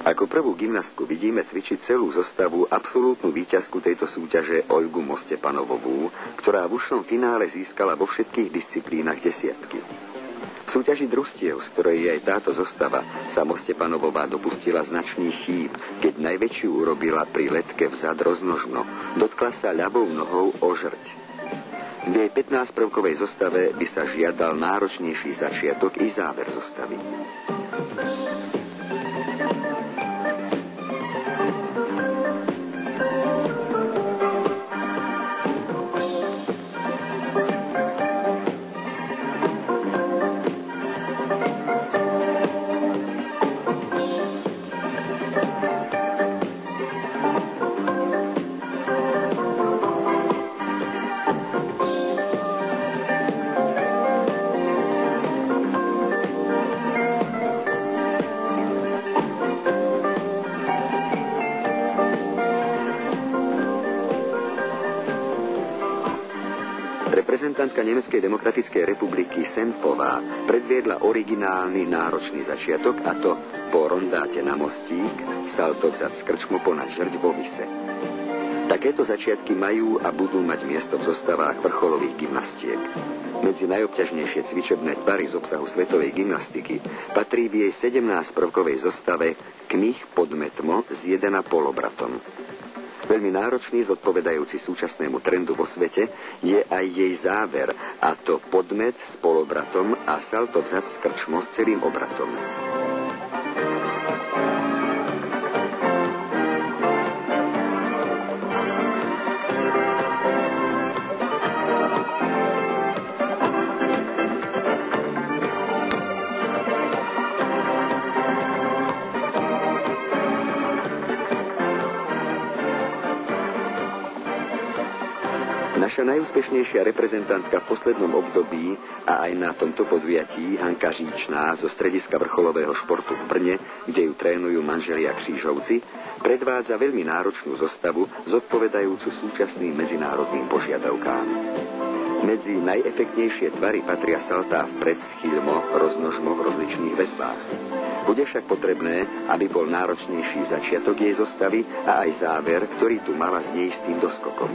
Ako prvú gymnastku vidíme cvičiť celú zostavu absolútnu víťazku tejto súťaže Olgu Mostepanovovú, ktorá v ušnom finále získala vo všetkých disciplínach desiatky. V súťaži družstiev, z ktorej je aj táto zostava, sa Mostepanovová dopustila značných chýb, keď najväčšiu urobila pri letke vzad roznožno. Dotkla sa ľavou nohou o žrť. V jej 15-prvkovej zostave by sa žiadal náročnejší začiatok i záver zostavy. Reprezentantka Nemeckej demokratickej republiky Senpová predviedla originálny náročný začiatok, a to po rondáte na mostík, salto vzad z krčmu ponad žrť vo vise. Takéto začiatky majú a budú mať miesto v zostavách vrcholových gymnastiek. Medzi najobťažnejšie cvičebné tvary z obsahu svetovej gymnastiky patrí v jej 17-prvkovej zostave kmih podmetmo s 1,5 obratom. Veľmi náročný, zodpovedajúci súčasnému trendu vo svete, je aj jej záver, a to podmet s polobratom a salto vzad z krčmo s celým obratom. Naša najúspešnejšia reprezentantka v poslednom období a aj na tomto podujatí, Hanka Říčná zo strediska vrcholového športu v Brne, kde ju trénujú manželia Křížovci, predvádza veľmi náročnú zostavu zodpovedajúcu súčasným medzinárodným požiadavkám. Medzi najefektnejšie tvary patria saltá vpred s chýľmo, roznožmo v rozličných väzbách. Bude však potrebné, aby bol náročnejší začiatok jej zostavy a aj záver, ktorý tu mala s neistým doskokom.